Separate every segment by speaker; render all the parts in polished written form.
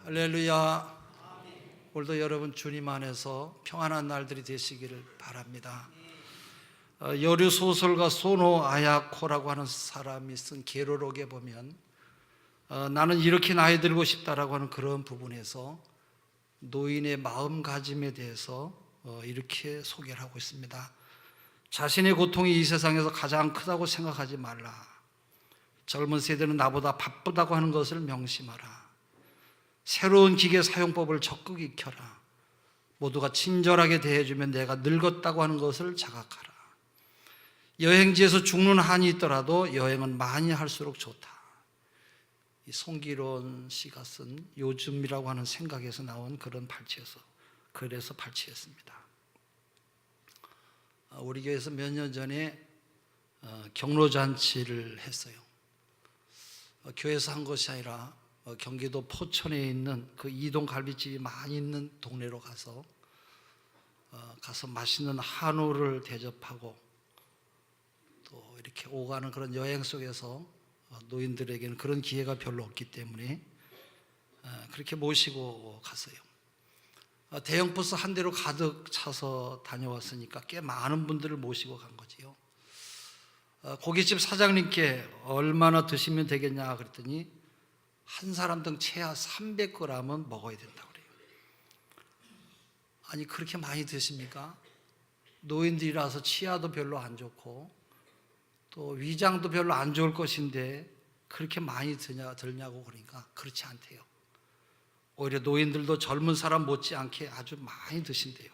Speaker 1: 할렐루야. 오늘도 여러분 주님 안에서 평안한 날들이 되시기를 바랍니다. 여류 소설가 소노 아야코라고 하는 사람이 쓴 계로록에 보면 나는 이렇게 나이 들고 싶다라고 하는 그런 부분에서 노인의 마음가짐에 대해서 이렇게 소개를 하고 있습니다. 자신의 고통이 이 세상에서 가장 크다고 생각하지 말라. 젊은 세대는 나보다 바쁘다고 하는 것을 명심하라. 새로운 기계 사용법을 적극 익혀라. 모두가 친절하게 대해주면 내가 늙었다고 하는 것을 자각하라. 여행지에서 죽는 한이 있더라도 여행은 많이 할수록 좋다. 이 송기론 씨가 쓴 요즘이라고 하는 생각에서 나온 그런 발췌에서 글에서 발췌했습니다. 우리 교회에서 몇 년 전에 경로잔치를 했어요. 교회에서 한 것이 아니라 경기도 포천에 있는 그 이동 갈비집이 많이 있는 동네로 가서 맛있는 한우를 대접하고 또 이렇게 오가는 그런 여행 속에서 노인들에게는 그런 기회가 별로 없기 때문에 그렇게 모시고 갔어요. 대형 버스 한 대로 가득 차서 다녀왔으니까 꽤 많은 분들을 모시고 간 거지요. 고깃집 사장님께 얼마나 드시면 되겠냐 그랬더니 한 사람당 최하 300g은 먹어야 된다고 그래요. 아니 그렇게 많이 드십니까? 노인들이라서 치아도 별로 안 좋고 또 위장도 별로 안 좋을 것인데 그렇게 많이 들냐고 그러니까 그렇지 않대요. 오히려 노인들도 젊은 사람 못지않게 아주 많이 드신대요.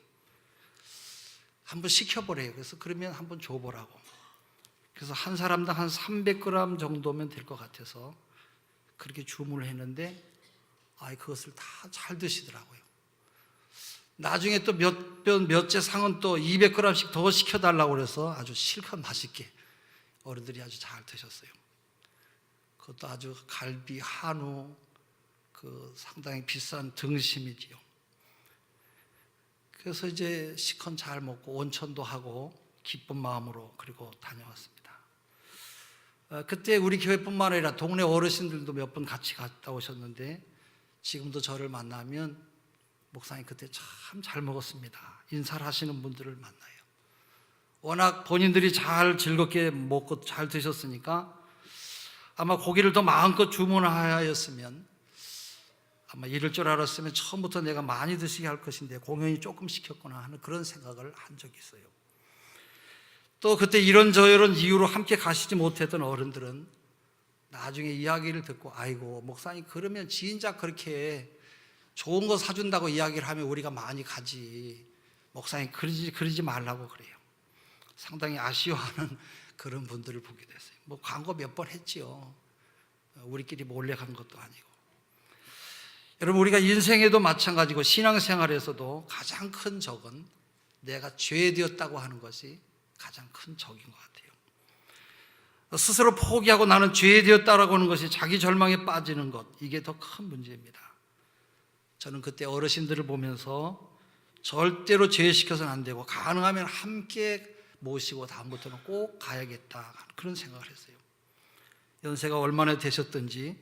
Speaker 1: 한번 시켜보래요. 그래서 그러면 한번 줘보라고. 그래서 한 사람당 한 300g 정도면 될 것 같아서 그렇게 주문을 했는데 그것을 다 잘 드시더라고요. 나중에 또 몇째 상은 또 200g씩 더 시켜달라고 그래서 아주 실컷 맛있게 어른들이 아주 잘 드셨어요. 그것도 아주 갈비, 한우, 상당히 비싼 등심이지요. 그래서 이제 시컨 잘 먹고 온천도 하고 기쁜 마음으로 그리고 다녀왔습니다. 그때 우리 교회뿐만 아니라 동네 어르신들도 몇 분 같이 갔다 오셨는데 지금도 저를 만나면 목사님 그때 참 잘 먹었습니다. 인사를 하시는 분들을 만나요. 워낙 본인들이 잘 즐겁게 먹고 잘 드셨으니까 아마 고기를 더 마음껏 주문하였으면 아마 이럴 줄 알았으면 처음부터 내가 많이 드시게 할 것인데 공연히 조금 시켰구나 하는 그런 생각을 한 적이 있어요. 또 그때 이런저런 이유로 함께 가시지 못했던 어른들은 나중에 이야기를 듣고 아이고 목사님 그러면 진작 그렇게 좋은 거 사준다고 이야기를 하면 우리가 많이 가지 목사님 그러지 말라고 그래요. 상당히 아쉬워하는 그런 분들을 보게 됐어요. 광고 몇 번 했지요. 우리끼리 몰래 간 것도 아니고. 여러분 우리가 인생에도 마찬가지고 신앙생활에서도 가장 큰 적은 내가 죄되었다고 하는 것이 가장 큰 적인 것 같아요. 스스로 포기하고 나는 죄되었다라고 하는 것이 자기 절망에 빠지는 것, 이게 더 큰 문제입니다. 저는 그때 어르신들을 보면서 절대로 죄시켜서는 안 되고 가능하면 함께 모시고 다음부터는 꼭 가야겠다 그런 생각을 했어요. 연세가 얼마나 되셨든지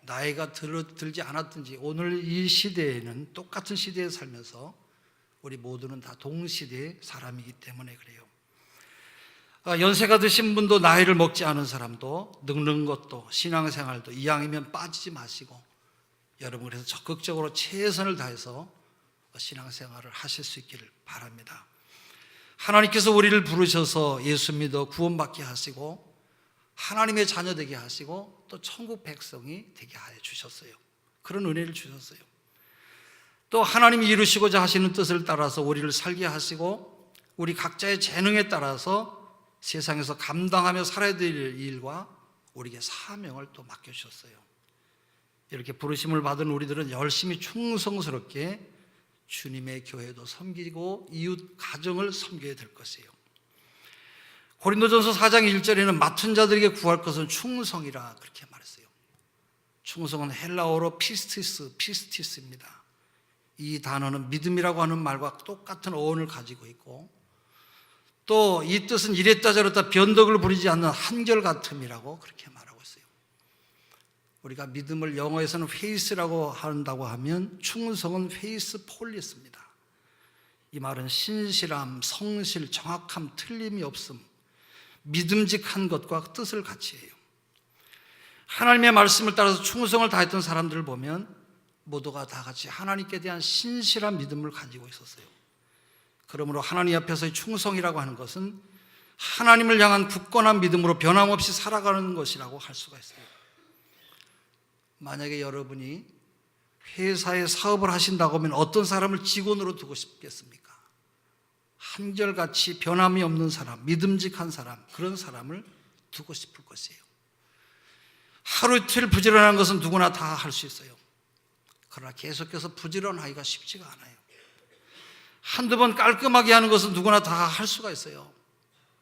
Speaker 1: 나이가 들지 않았든지 오늘 이 시대에는 똑같은 시대에 살면서 우리 모두는 다 동시대의 사람이기 때문에 그래요. 연세가 드신 분도 나이를 먹지 않은 사람도 늙는 것도 신앙생활도 이왕이면 빠지지 마시고 여러분 그래서 적극적으로 최선을 다해서 신앙생활을 하실 수 있기를 바랍니다. 하나님께서 우리를 부르셔서 예수 믿어 구원받게 하시고 하나님의 자녀 되게 하시고 또 천국 백성이 되게 하여 주셨어요. 그런 은혜를 주셨어요. 또 하나님이 이루시고자 하시는 뜻을 따라서 우리를 살게 하시고 우리 각자의 재능에 따라서 세상에서 감당하며 살아야 될 일과 우리에게 사명을 또 맡겨주셨어요. 이렇게 부르심을 받은 우리들은 열심히 충성스럽게 주님의 교회도 섬기고 이웃 가정을 섬겨야 될 것이에요. 고린도전서 4장 1절에는 맡은 자들에게 구할 것은 충성이라 그렇게 말했어요. 충성은 헬라어로 피스티스입니다. 이 단어는 믿음이라고 하는 말과 똑같은 어원을 가지고 있고 또 이 뜻은 이랬다 저랬다 변덕을 부리지 않는 한결같음이라고 그렇게 말하고 있어요. 우리가 믿음을 영어에서는 faith라고 한다고 하면 충성은 faithfulness입니다. 이 말은 신실함, 성실, 정확함, 틀림이 없음, 믿음직한 것과 뜻을 같이 해요. 하나님의 말씀을 따라서 충성을 다했던 사람들을 보면 모두가 다 같이 하나님께 대한 신실한 믿음을 가지고 있었어요. 그러므로 하나님 앞에서의 충성이라고 하는 것은 하나님을 향한 굳건한 믿음으로 변함없이 살아가는 것이라고 할 수가 있어요. 만약에 여러분이 회사에 사업을 하신다고 하면 어떤 사람을 직원으로 두고 싶겠습니까? 한결같이 변함이 없는 사람, 믿음직한 사람, 그런 사람을 두고 싶을 것이에요. 하루 이틀 부지런한 것은 누구나 다 할 수 있어요. 그러나 계속해서 부지런하기가 쉽지가 않아요. 한두 번 깔끔하게 하는 것은 누구나 다 할 수가 있어요.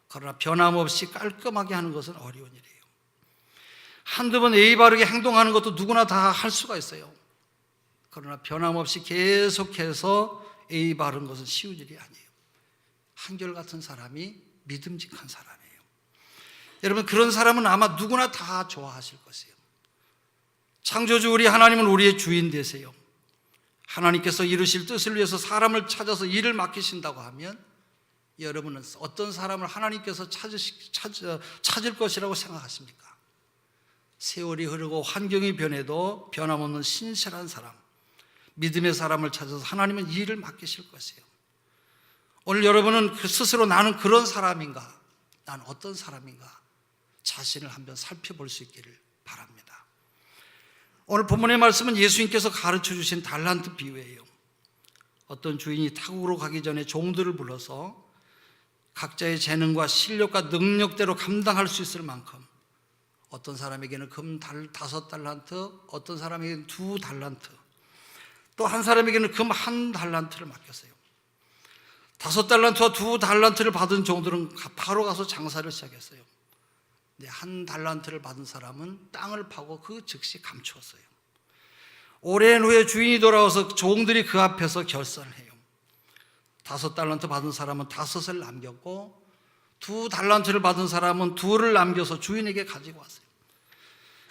Speaker 1: 그러나 변함없이 깔끔하게 하는 것은 어려운 일이에요. 한두 번 예의 바르게 행동하는 것도 누구나 다 할 수가 있어요. 그러나 변함없이 계속해서 예의 바른 것은 쉬운 일이 아니에요. 한결같은 사람이 믿음직한 사람이에요. 여러분, 그런 사람은 아마 누구나 다 좋아하실 것이에요. 창조주 우리 하나님은 우리의 주인 되세요. 하나님께서 이루실 뜻을 위해서 사람을 찾아서 일을 맡기신다고 하면 여러분은 어떤 사람을 하나님께서 찾을 것이라고 생각하십니까? 세월이 흐르고 환경이 변해도 변함없는 신실한 사람, 믿음의 사람을 찾아서 하나님은 일을 맡기실 것이에요. 오늘 여러분은 스스로 나는 그런 사람인가? 난 어떤 사람인가? 자신을 한번 살펴볼 수 있기를 바랍니다. 오늘 본문의 말씀은 예수님께서 가르쳐 주신 달란트 비유예요. 어떤 주인이 타국으로 가기 전에 종들을 불러서 각자의 재능과 실력과 능력대로 감당할 수 있을 만큼, 어떤 사람에게는 금 5달란트, 어떤 사람에게는 2달란트, 또 한 사람에게는 금 1달란트를 맡겼어요. 5달란트와 2달란트를 받은 종들은 바로 가서 장사를 시작했어요. 1달란트를 받은 사람은 땅을 파고 그 즉시 감추었어요. 오랜 후에 주인이 돌아와서 종들이 그 앞에서 결산을 해요. 5달란트 받은 사람은 5을 남겼고 2달란트를 받은 사람은 2를 남겨서 주인에게 가지고 왔어요.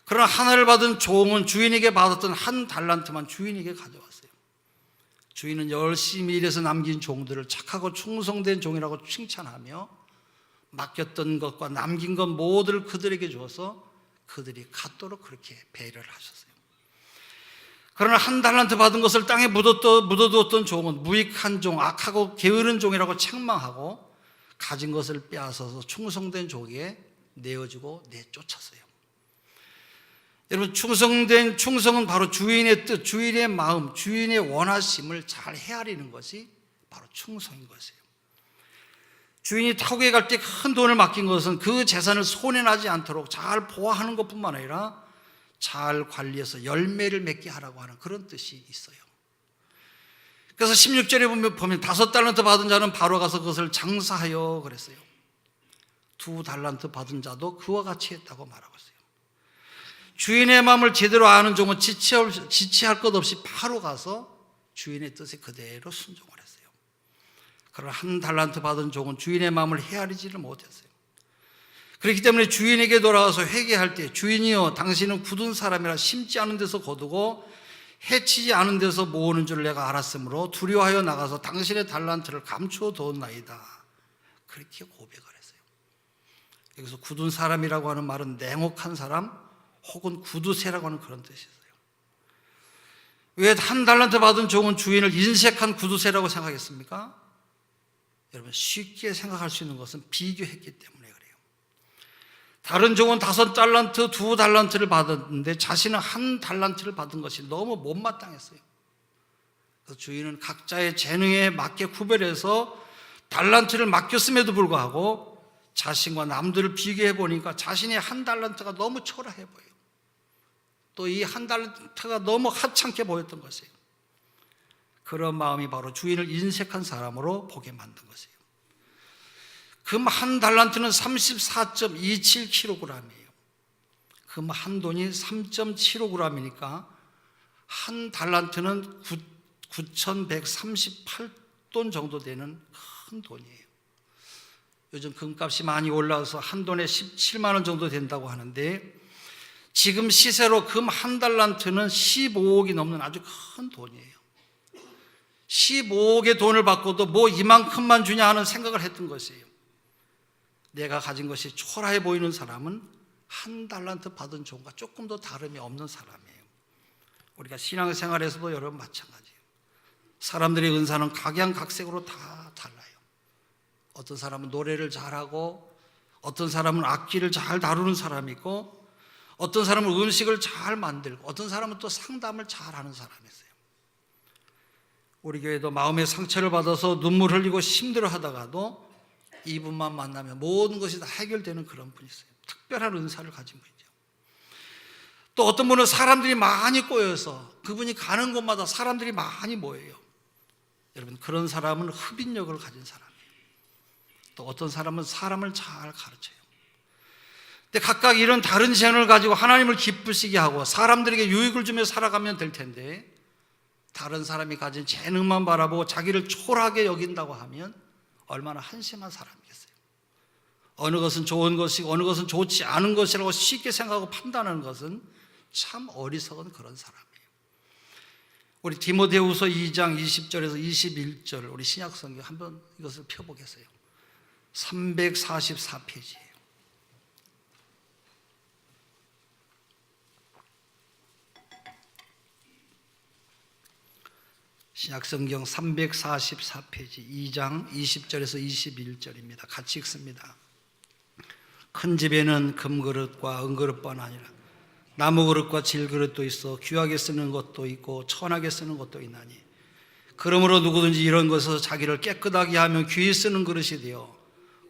Speaker 1: 그러나 하나를 받은 종은 주인에게 받았던 1달란트만 주인에게 가져왔어요. 주인은 열심히 일해서 남긴 종들을 착하고 충성된 종이라고 칭찬하며 맡겼던 것과 남긴 것 모두를 그들에게 주어서 그들이 갖도록 그렇게 배려를 하셨어요. 그러나 1달란트 받은 것을 땅에 묻어두었던 종은 무익한 종, 악하고 게으른 종이라고 책망하고 가진 것을 빼앗아서 충성된 종에게 내어주고 내쫓았어요. 여러분, 충성은 바로 주인의 뜻, 주인의 마음, 주인의 원하심을 잘 헤아리는 것이 바로 충성인 것이에요. 주인이 타국에 갈 때 큰 돈을 맡긴 것은 그 재산을 손해나지 않도록 잘 보호하는 것뿐만 아니라 잘 관리해서 열매를 맺게 하라고 하는 그런 뜻이 있어요. 그래서 16절에 보면 5달란트 받은 자는 바로 가서 그것을 장사하여 그랬어요. 2달란트 받은 자도 그와 같이 했다고 말하고 있어요. 주인의 마음을 제대로 아는 종은 지체할 것 없이 바로 가서 주인의 뜻에 그대로 순종을 했어요. 그러나 1달란트 받은 종은 주인의 마음을 헤아리지를 못했어요. 그렇기 때문에 주인에게 돌아와서 회개할 때, 주인이여 당신은 굳은 사람이라 심지 않은 데서 거두고 해치지 않은 데서 모으는 줄 내가 알았으므로 두려워하여 나가서 당신의 달란트를 감추어 두었나이다, 그렇게 고백을 했어요. 여기서 굳은 사람이라고 하는 말은 냉혹한 사람 혹은 구두쇠라고 하는 그런 뜻이 있어요. 왜 1달란트 받은 종은 주인을 인색한 구두쇠라고 생각했습니까? 여러분, 쉽게 생각할 수 있는 것은 비교했기 때문에 그래요. 다른 종은 5달란트, 2달란트를 받았는데 자신은 1달란트를 받은 것이 너무 못마땅했어요. 그래서 주인은 각자의 재능에 맞게 구별해서 달란트를 맡겼음에도 불구하고 자신과 남들을 비교해 보니까 자신의 1달란트가 너무 초라해 보여요. 또 이 1달란트가 너무 하찮게 보였던 것이에요. 그런 마음이 바로 주인을 인색한 사람으로 보게 만든 것이에요. 금 1달란트는 34.27kg이에요. 금 한 돈이 3.75g이니까 1달란트는 9,138돈 정도 되는 큰 돈이에요. 요즘 금값이 많이 올라서 한 돈에 17만 원 정도 된다고 하는데 지금 시세로 금 한 달란트는 15억이 넘는 아주 큰 돈이에요. 15억의 돈을 받고도 뭐 이만큼만 주냐 하는 생각을 했던 것이에요. 내가 가진 것이 초라해 보이는 사람은 한 달란트 받은 종과 조금 더 다름이 없는 사람이에요. 우리가 신앙생활에서도 여러분 마찬가지예요. 사람들의 은사는 각양각색으로 다 달라요. 어떤 사람은 노래를 잘하고, 어떤 사람은 악기를 잘 다루는 사람이 있고, 어떤 사람은 음식을 잘 만들고, 어떤 사람은 또 상담을 잘하는 사람이 있어요. 우리 교회도 마음의 상처를 받아서 눈물 흘리고 힘들어 하다가도 이분만 만나면 모든 것이 다 해결되는 그런 분이 있어요. 특별한 은사를 가진 분이죠. 또 어떤 분은 사람들이 많이 꼬여서 그분이 가는 곳마다 사람들이 많이 모여요. 여러분, 그런 사람은 흡인력을 가진 사람이에요. 또 어떤 사람은 사람을 잘 가르쳐요. 근데 각각 이런 다른 재능을 가지고 하나님을 기쁘시게 하고 사람들에게 유익을 주며 살아가면 될 텐데, 다른 사람이 가진 재능만 바라보고 자기를 초라하게 여긴다고 하면 얼마나 한심한 사람이겠어요. 어느 것은 좋은 것이고 어느 것은 좋지 않은 것이라고 쉽게 생각하고 판단하는 것은 참 어리석은 그런 사람이에요. 우리 디모데후서 2장 20절에서 21절 우리 신약성경 한번 이것을 펴보겠어요. 344페이지예요. 신약성경 344페이지 2장 20절에서 21절입니다. 같이 읽습니다. 큰 집에는 금그릇과 은그릇뿐 아니라 나무그릇과 질그릇도 있어 귀하게 쓰는 것도 있고 천하게 쓰는 것도 있나니, 그러므로 누구든지 이런 것에서 자기를 깨끗하게 하면 귀히 쓰는 그릇이 되어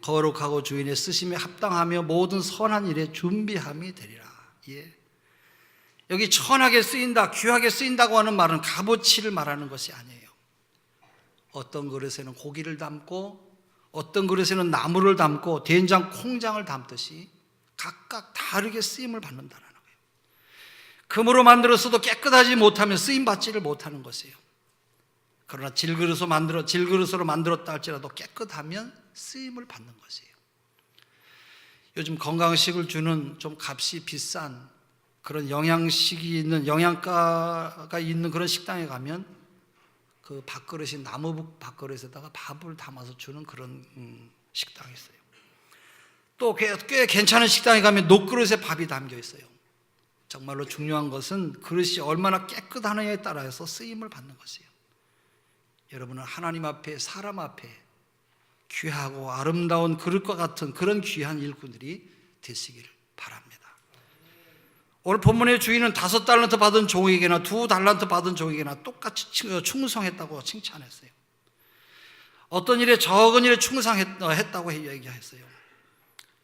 Speaker 1: 거룩하고 주인의 쓰심에 합당하며 모든 선한 일에 준비함이 되리라. 예. 여기 천하게 쓰인다, 귀하게 쓰인다고 하는 말은 값어치를 말하는 것이 아니에요. 어떤 그릇에는 고기를 담고, 어떤 그릇에는 나무를 담고, 된장, 콩장을 담듯이 각각 다르게 쓰임을 받는다는 거예요. 금으로 만들었어도 깨끗하지 못하면 쓰임 받지를 못하는 것이에요. 그러나 질그릇으로 만들었다 할지라도 깨끗하면 쓰임을 받는 것이에요. 요즘 건강식을 주는 좀 값이 비싼 그런 영양식이 있는, 영양가가 있는 그런 식당에 가면 그 밥그릇이 나무 밥그릇에다가 밥을 담아서 주는 그런 식당이 있어요. 또 꽤 괜찮은 식당에 가면 녹그릇에 밥이 담겨 있어요. 정말로 중요한 것은 그릇이 얼마나 깨끗하느냐에 따라서 쓰임을 받는 것이에요. 여러분은 하나님 앞에, 사람 앞에 귀하고 아름다운 그릇과 같은 그런 귀한 일꾼들이 되시기를 바랍니다. 오늘 본문의 주인은 5달란트 받은 종에게나 2달란트 받은 종에게나 똑같이 충성했다고 칭찬했어요. 어떤 일에 적은 일에 충성했다고 얘기했어요.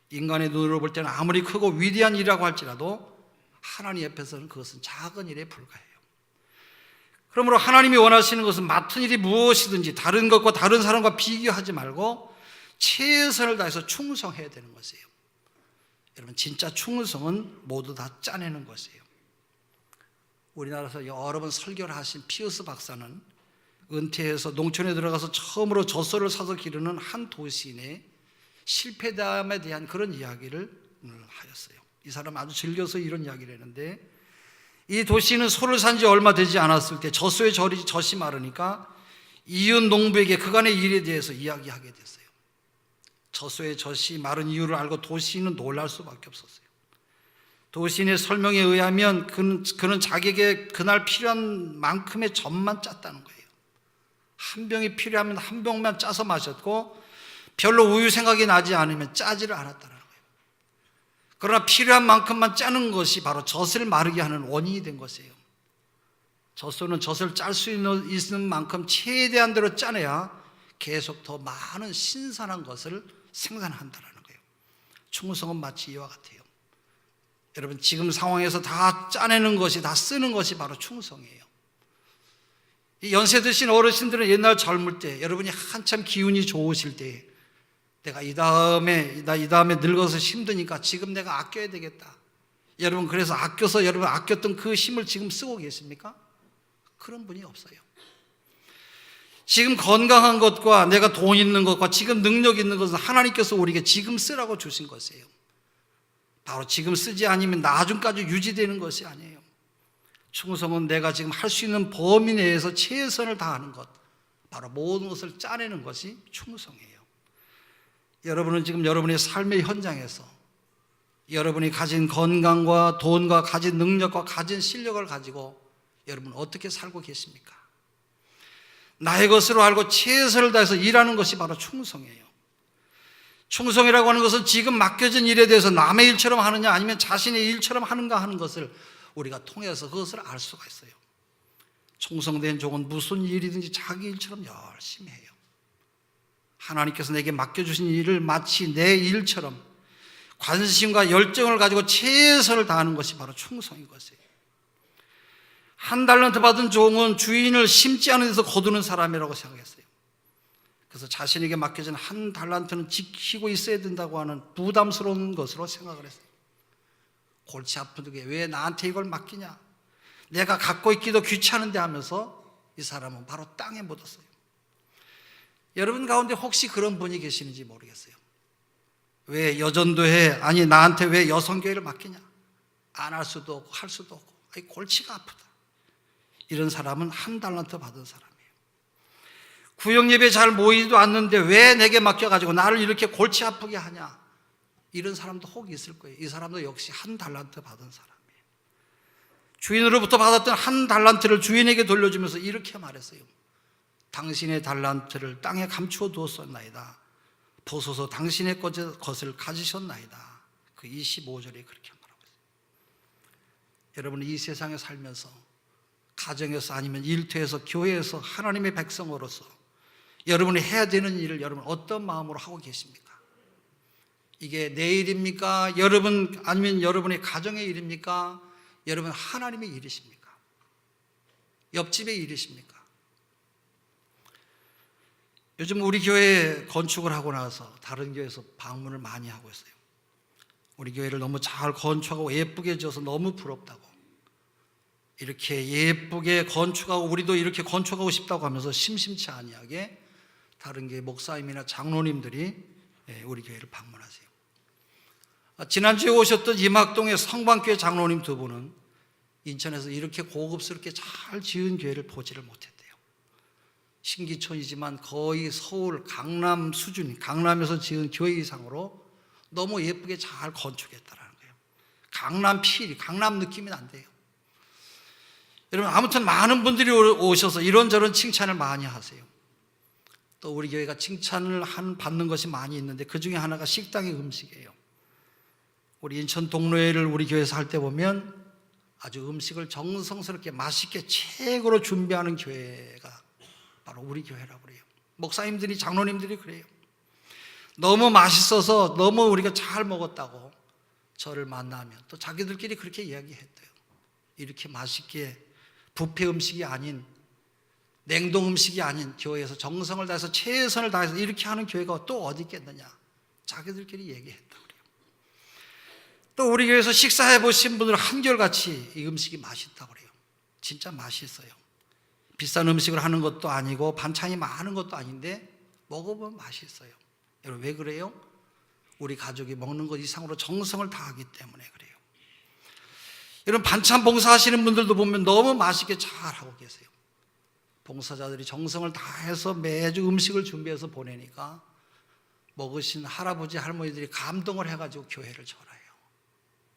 Speaker 1: 인간의 눈으로 볼 때는 아무리 크고 위대한 일이라고 할지라도 하나님 옆에서는 그것은 작은 일에 불과해요. 그러므로 하나님이 원하시는 것은 맡은 일이 무엇이든지 다른 것과 다른 사람과 비교하지 말고 최선을 다해서 충성해야 되는 것이에요. 여러분, 진짜 충성은 모두 다 짜내는 것이에요. 우리나라에서 여러 번 설교를 하신 피어스 박사는 은퇴해서 농촌에 들어가서 처음으로 젖소를 사서 기르는 한 도시인의 실패담에 대한 그런 이야기를 하였어요. 이 사람 아주 즐겨서 이런 이야기를 했는데, 이 도시인은 소를 산 지 얼마 되지 않았을 때 젖소의 젖이 마르니까 이웃 농부에게 그간의 일에 대해서 이야기하게 됐어요. 젖소의 젖이 마른 이유를 알고 도시인은 놀랄 수밖에 없었어요. 도시인의 설명에 의하면 그는 자기에게 그날 필요한 만큼의 젖만 짰다는 거예요. 한 병이 필요하면 한 병만 짜서 마셨고 별로 우유 생각이 나지 않으면 짜지를 않았다는 거예요. 그러나 필요한 만큼만 짜는 것이 바로 젖을 마르게 하는 원인이 된 것이에요. 젖소는 젖을 짤 수 있는 만큼 최대한대로 짜내야 계속 더 많은 신선한 것을 생산한다는 거예요. 충성은 마치 이와 같아요. 여러분, 지금 상황에서 다 짜내는 것이, 다 쓰는 것이 바로 충성이에요. 이 연세 드신 어르신들은 옛날 젊을 때, 여러분이 한참 기운이 좋으실 때, 내가 이 다음에 늙어서 힘드니까 지금 내가 아껴야 되겠다. 여러분, 그래서 아껴서 여러분 아꼈던 그 힘을 지금 쓰고 계십니까? 그런 분이 없어요. 지금 건강한 것과 내가 돈 있는 것과 지금 능력 있는 것은 하나님께서 우리에게 지금 쓰라고 주신 것이에요. 바로 지금 쓰지 않으면 나중까지 유지되는 것이 아니에요. 충성은 내가 지금 할 수 있는 범위 내에서 최선을 다하는 것, 바로 모든 것을 짜내는 것이 충성이에요. 여러분은 지금 여러분의 삶의 현장에서 여러분이 가진 건강과 돈과 가진 능력과 가진 실력을 가지고 여러분 어떻게 살고 계십니까? 나의 것으로 알고 최선을 다해서 일하는 것이 바로 충성이에요. 충성이라고 하는 것은 지금 맡겨진 일에 대해서 남의 일처럼 하느냐 아니면 자신의 일처럼 하는가 하는 것을 우리가 통해서 그것을 알 수가 있어요. 충성된 종은 무슨 일이든지 자기 일처럼 열심히 해요. 하나님께서 내게 맡겨주신 일을 마치 내 일처럼 관심과 열정을 가지고 최선을 다하는 것이 바로 충성인 것이에요. 한 달란트 받은 종은 주인을 심지 않은 데서 거두는 사람이라고 생각했어요. 그래서 자신에게 맡겨진 한 달란트는 지키고 있어야 된다고 하는 부담스러운 것으로 생각을 했어요. 골치 아프게 왜 나한테 이걸 맡기냐, 내가 갖고 있기도 귀찮은데 하면서 이 사람은 바로 땅에 묻었어요. 여러분 가운데 혹시 그런 분이 계시는지 모르겠어요. 왜 여전도회, 아니 나한테 왜 여성교회를 맡기냐, 안 할 수도 없고 할 수도 없고, 아니 골치가 아프다. 이런 사람은 한 달란트 받은 사람이에요. 구역예배 잘 모이지도 않는데 왜 내게 맡겨가지고 나를 이렇게 골치 아프게 하냐, 이런 사람도 혹 있을 거예요. 이 사람도 역시 한 달란트 받은 사람이에요. 주인으로부터 받았던 한 달란트를 주인에게 돌려주면서 이렇게 말했어요. 당신의 달란트를 땅에 감추어 두었었나이다. 보소서 당신의 것을 가지셨나이다. 그 25절에 그렇게 말하고 있어요. 여러분 이 세상에 살면서 가정에서 아니면 일터에서 교회에서 하나님의 백성으로서 여러분이 해야 되는 일을 여러분 어떤 마음으로 하고 계십니까? 이게 내 일입니까? 여러분 아니면 여러분의 가정의 일입니까? 여러분 하나님의 일이십니까? 옆집의 일이십니까? 요즘 우리 교회 건축을 하고 나서 다른 교회에서 방문을 많이 하고 있어요. 우리 교회를 너무 잘 건축하고 예쁘게 지어서 너무 부럽다고, 이렇게 예쁘게 건축하고 우리도 이렇게 건축하고 싶다고 하면서 심심치 아니하게 다른 교회 목사님이나 장로님들이 우리 교회를 방문하세요. 지난주에 오셨던 임학동의 성방교회 장로님 두 분은 인천에서 이렇게 고급스럽게 잘 지은 교회를 보지를 못했대요. 신기촌이지만 거의 서울 강남 수준, 강남에서 지은 교회 이상으로 너무 예쁘게 잘 건축했다라는 거예요. 강남 필, 강남 느낌이 난대요. 여러분 아무튼 많은 분들이 오셔서 이런저런 칭찬을 많이 하세요. 또 우리 교회가 칭찬을 받는 것이 많이 있는데 그 중에 하나가 식당의 음식이에요. 우리 인천 동로회를 우리 교회에서 할 때 보면 아주 음식을 정성스럽게 맛있게 최고로 준비하는 교회가 바로 우리 교회라고 그래요. 목사님들이, 장로님들이 그래요. 너무 맛있어서 너무 우리가 잘 먹었다고 저를 만나면 또 자기들끼리 그렇게 이야기했대요. 이렇게 맛있게 뷔페 음식이 아닌, 냉동 음식이 아닌 교회에서 정성을 다해서 최선을 다해서 이렇게 하는 교회가 또 어디 있겠느냐, 자기들끼리 얘기했다고 그래요. 또 우리 교회에서 식사해 보신 분들은 한결같이 이 음식이 맛있다고 그래요. 진짜 맛있어요. 비싼 음식을 하는 것도 아니고 반찬이 많은 것도 아닌데 먹어보면 맛있어요. 여러분 왜 그래요? 우리 가족이 먹는 것 이상으로 정성을 다하기 때문에 그래요. 여러분 반찬 봉사하시는 분들도 보면 너무 맛있게 잘하고 계세요. 봉사자들이 정성을 다해서 매주 음식을 준비해서 보내니까 먹으신 할아버지 할머니들이 감동을 해가지고 교회를 전해요.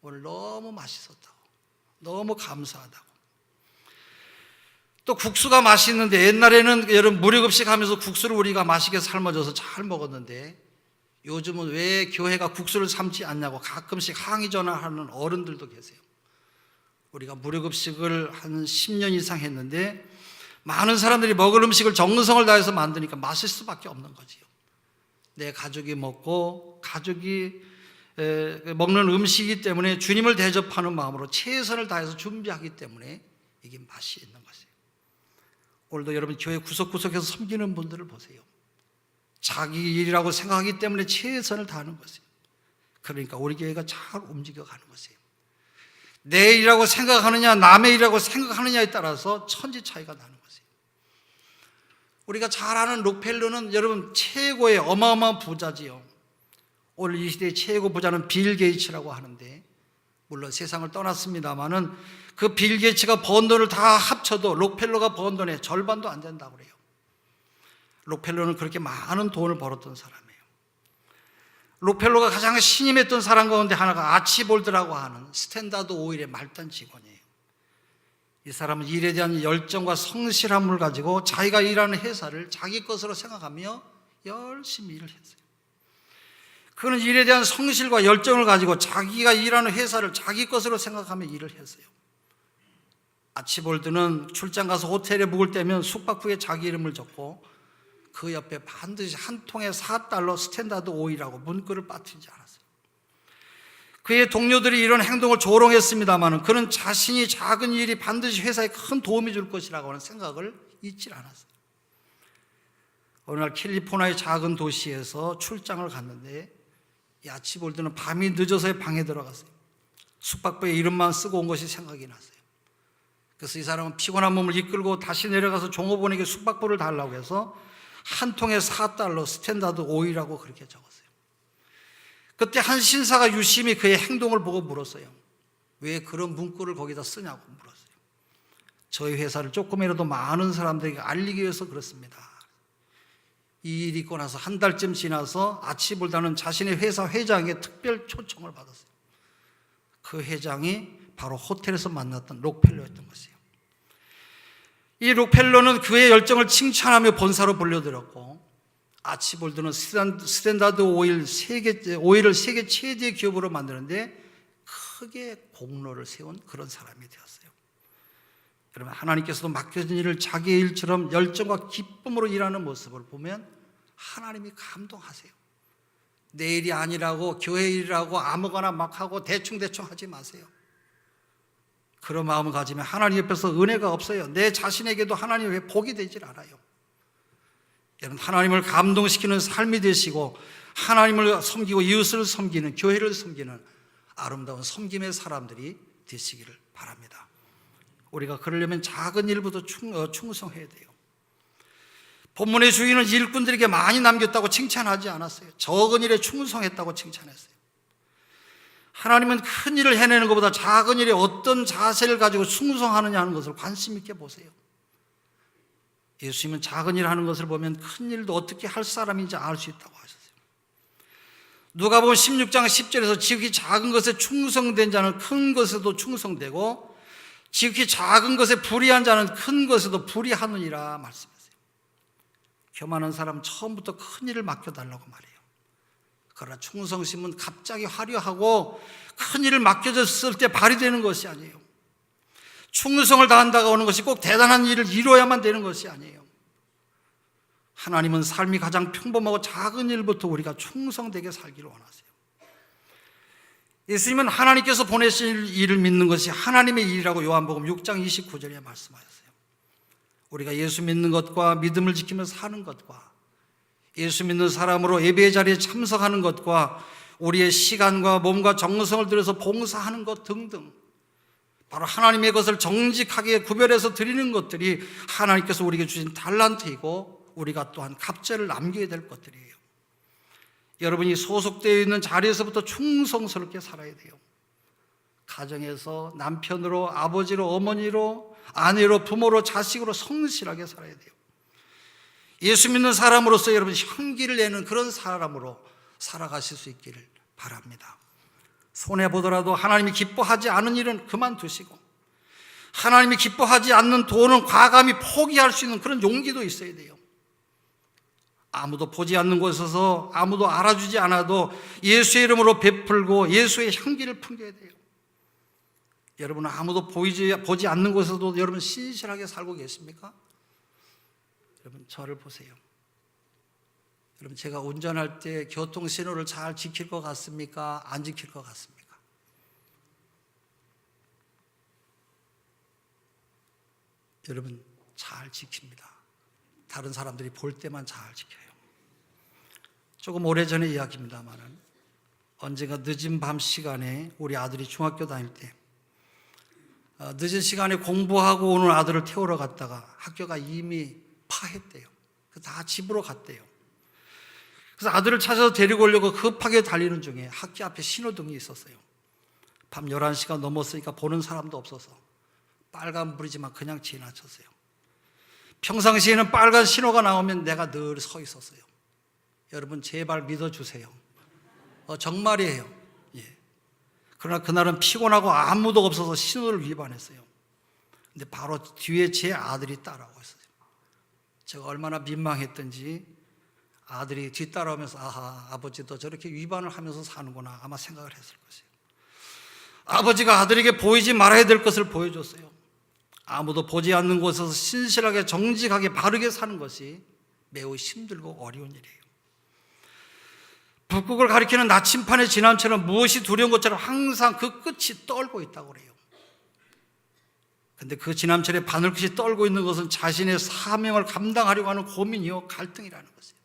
Speaker 1: 오늘 너무 맛있었다고, 너무 감사하다고. 또 국수가 맛있는데 옛날에는 여러분 무료급식 하면서 국수를 우리가 맛있게 삶아줘서 잘 먹었는데 요즘은 왜 교회가 국수를 삶지 않냐고 가끔씩 항의 전화하는 어른들도 계세요. 우리가 무료급식을 한 10년 이상 했는데 많은 사람들이 먹을 음식을 정성을 다해서 만드니까 맛있을 수밖에 없는 거지요. 내 가족이 먹고 가족이 먹는 음식이기 때문에 주님을 대접하는 마음으로 최선을 다해서 준비하기 때문에 이게 맛이 있는 것이에요. 오늘도 여러분 교회 구석구석에서 섬기는 분들을 보세요. 자기 일이라고 생각하기 때문에 최선을 다하는 것이에요. 그러니까 우리 교회가 잘 움직여가는 것이에요. 내 일이라고 생각하느냐 남의 일이라고 생각하느냐에 따라서 천지 차이가 나는 것이에요. 우리가 잘 아는 록펠러는 여러분 최고의 어마어마한 부자지요. 오늘 이 시대의 최고 부자는 빌 게이츠라고 하는데, 물론 세상을 떠났습니다마는 그 빌 게이츠가 번 돈을 다 합쳐도 록펠러가 번 돈의 절반도 안 된다고 그래요. 록펠러는 그렇게 많은 돈을 벌었던 사람이에요. 록펠러가 가장 신임했던 사람 가운데 하나가 아치볼드라고 하는 스탠다드 오일의 말단 직원이에요. 이 사람은 일에 대한 열정과 성실함을 가지고 자기가 일하는 회사를 자기 것으로 생각하며 열심히 일을 했어요. 그는 일에 대한 성실과 열정을 가지고 자기가 일하는 회사를 자기 것으로 생각하며 일을 했어요. 아치볼드는 출장 가서 호텔에 묵을 때면 숙박부에 자기 이름을 적고 그 옆에 반드시 한 통에 $4 스탠다드 오일이라고 문구를 빠뜨리지 않았어요. 그의 동료들이 이런 행동을 조롱했습니다만 그는 자신이 작은 일이 반드시 회사에 큰 도움이 줄 것이라고 하는 생각을 잊지 않았어요. 어느 날 캘리포니아의 작은 도시에서 출장을 갔는데 이 아치볼드는 밤이 늦어서 방에 들어갔어요. 숙박부에 이름만 쓰고 온 것이 생각이 났어요. 그래서 이 사람은 피곤한 몸을 이끌고 다시 내려가서 종업원에게 숙박부를 달라고 해서 한 통에 $4 스탠다드 오일이라고 그렇게 적었어요. 그때 한 신사가 유심히 그의 행동을 보고 물었어요. 왜 그런 문구를 거기다 쓰냐고 물었어요. 저희 회사를 조금이라도 많은 사람들에게 알리기 위해서 그렇습니다. 이 일이 있고 나서 한 달쯤 지나서 아치볼드는 자신의 회사 회장의 특별 초청을 받았어요. 그 회장이 바로 호텔에서 만났던 록펠러였던 것이에요. 이 록펠러는 그의 열정을 칭찬하며 본사로 불려들었고 아치볼드는 스탠다드 오일을 세계 최대 기업으로 만드는데 크게 공로를 세운 그런 사람이 되었어요. 여러분, 하나님께서도 맡겨진 일을 자기의 일처럼 열정과 기쁨으로 일하는 모습을 보면 하나님이 감동하세요. 내 일이 아니라고 교회 일이라고 아무거나 막 하고 대충 하지 마세요. 그런 마음을 가지면 하나님 옆에서 은혜가 없어요. 내 자신에게도 하나님 왜 복이 되질 않아요. 여러분, 하나님을 감동시키는 삶이 되시고 하나님을 섬기고 이웃을 섬기는, 교회를 섬기는 아름다운 섬김의 사람들이 되시기를 바랍니다. 우리가 그러려면 작은 일부터 충성해야 돼요. 본문의 주인은 일꾼들에게 많이 남겼다고 칭찬하지 않았어요. 적은 일에 충성했다고 칭찬했어요. 하나님은 큰 일을 해내는 것보다 작은 일에 어떤 자세를 가지고 충성하느냐 하는 것을 관심 있게 보세요. 예수님은 작은 일 하는 것을 보면 큰 일도 어떻게 할 사람인지 알 수 있다고 하셨어요. 누가복음 16장 10절에서 지극히 작은 것에 충성된 자는 큰 것에도 충성되고 지극히 작은 것에 불의한 자는 큰 것에도 불의하느니라 말씀하세요. 교만한 사람은 처음부터 큰 일을 맡겨달라고 말해요. 그러나 충성심은 갑자기 화려하고 큰 일을 맡겨졌을 때 발휘되는 것이 아니에요. 충성을 다한다가 오는 것이 꼭 대단한 일을 이루어야만 되는 것이 아니에요. 하나님은 삶이 가장 평범하고 작은 일부터 우리가 충성되게 살기를 원하세요. 예수님은 하나님께서 보내신 일을 믿는 것이 하나님의 일이라고 요한복음 6장 29절에 말씀하셨어요. 우리가 예수 믿는 것과 믿음을 지키며 사는 것과 예수 믿는 사람으로 예배의 자리에 참석하는 것과 우리의 시간과 몸과 정성을 들여서 봉사하는 것 등등 바로 하나님의 것을 정직하게 구별해서 드리는 것들이 하나님께서 우리에게 주신 달란트이고 우리가 또한 갑절을 남겨야 될 것들이에요. 여러분이 소속되어 있는 자리에서부터 충성스럽게 살아야 돼요. 가정에서 남편으로, 아버지로, 어머니로, 아내로, 부모로, 자식으로 성실하게 살아야 돼요. 예수 믿는 사람으로서 여러분 향기를 내는 그런 사람으로 살아가실 수 있기를 바랍니다. 손해보더라도 하나님이 기뻐하지 않은 일은 그만두시고 하나님이 기뻐하지 않는 돈은 과감히 포기할 수 있는 그런 용기도 있어야 돼요. 아무도 보지 않는 곳에서 아무도 알아주지 않아도 예수의 이름으로 베풀고 예수의 향기를 풍겨야 돼요. 여러분은 아무도 보지 않는 곳에서도 여러분 신실하게 살고 계십니까? 여러분 저를 보세요. 여러분 제가 운전할 때 교통신호를 잘 지킬 것 같습니까? 안 지킬 것 같습니까? 여러분 잘 지킵니다. 다른 사람들이 볼 때만 잘 지켜요. 조금 오래전의 이야기입니다만은 언젠가 늦은 밤 시간에 우리 아들이 중학교 다닐 때 늦은 시간에 공부하고 오는 아들을 태우러 갔다가 학교가 이미 파했대요. 다 집으로 갔대요. 그래서 아들을 찾아서 데리고 오려고 급하게 달리는 중에 학교 앞에 신호등이 있었어요. 밤 11시가 넘었으니까 보는 사람도 없어서 빨간불이지만 그냥 지나쳤어요. 평상시에는 빨간 신호가 나오면 내가 늘 서 있었어요. 여러분 제발 믿어주세요. 정말이에요. 예. 그러나 그날은 피곤하고 아무도 없어서 신호를 위반했어요. 근데 바로 뒤에 제 아들이 따라오고 있어요. 제가 얼마나 민망했던지 아들이 뒤따라오면서 아하, 아버지도 저렇게 위반을 하면서 사는구나 아마 생각을 했을 것이에요. 아버지가 아들에게 보이지 말아야 될 것을 보여줬어요. 아무도 보지 않는 곳에서 신실하게 정직하게 바르게 사는 것이 매우 힘들고 어려운 일이에요. 북극을 가리키는 나침판의 지남처럼 무엇이 두려운 것처럼 항상 그 끝이 떨고 있다고 그래요. 근데 그 지남철에 바늘끝이 떨고 있는 것은 자신의 사명을 감당하려고 하는 고민이요 갈등이라는 것이에요.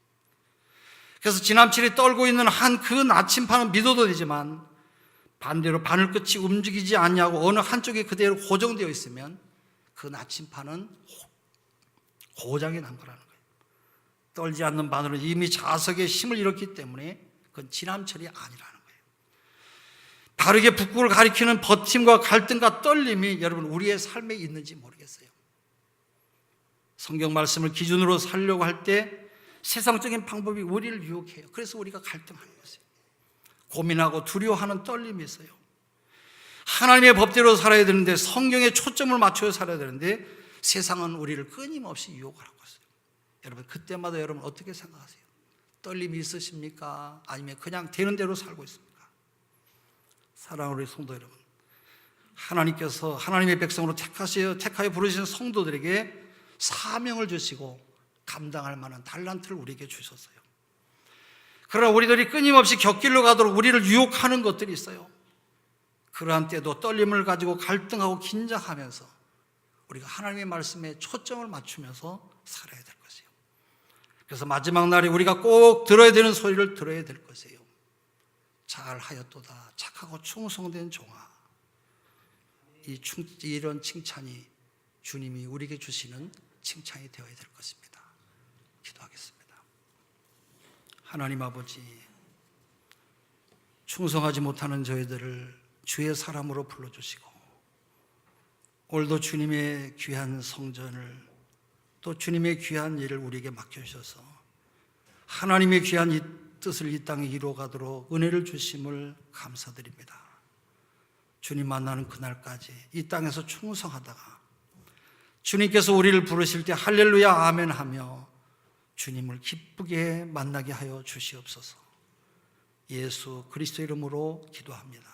Speaker 1: 그래서 지남철이 떨고 있는 한 그 나침판은 믿어도 되지만 반대로 바늘끝이 움직이지 않냐고 어느 한쪽에 그대로 고정되어 있으면 그 나침판은 고장이 난 거라는 거예요. 떨지 않는 바늘은 이미 자석에 힘을 잃었기 때문에 그건 지남철이 아니라는 거예요. 바르게 북극을 가리키는 버팀과 갈등과 떨림이 여러분 우리의 삶에 있는지 모르겠어요. 성경 말씀을 기준으로 살려고 할 때 세상적인 방법이 우리를 유혹해요. 그래서 우리가 갈등하는 것이에요. 고민하고 두려워하는 떨림이 있어요. 하나님의 법대로 살아야 되는데 성경에 초점을 맞춰 살아야 되는데 세상은 우리를 끊임없이 유혹하고 있어요. 여러분 그때마다 여러분 어떻게 생각하세요? 떨림이 있으십니까? 아니면 그냥 되는 대로 살고 있습니까? 사랑하는 우리 성도 여러분, 하나님께서 하나님의 백성으로 택하여 부르신 성도들에게 사명을 주시고 감당할 만한 달란트를 우리에게 주셨어요. 그러나 우리들이 끊임없이 곁길로 가도록 우리를 유혹하는 것들이 있어요. 그러한 때도 떨림을 가지고 갈등하고 긴장하면서 우리가 하나님의 말씀에 초점을 맞추면서 살아야 될 것이에요. 그래서 마지막 날에 우리가 꼭 들어야 되는 소리를 들어야 될 것이에요. 잘하였도다 착하고 충성된 종아. 이런 칭찬이 주님이 우리에게 주시는 칭찬이 되어야 될 것입니다. 기도하겠습니다. 하나님 아버지, 충성하지 못하는 저희들을 주의 사람으로 불러주시고 오늘도 주님의 귀한 성전을 또 주님의 귀한 일을 우리에게 맡겨주셔서 하나님의 귀한 이 뜻을 이 땅에 이루어가도록 은혜를 주심을 감사드립니다. 주님 만나는 그날까지 이 땅에서 충성하다가 주님께서 우리를 부르실 때 할렐루야 아멘 하며 주님을 기쁘게 만나게 하여 주시옵소서. 예수 그리스도 이름으로 기도합니다.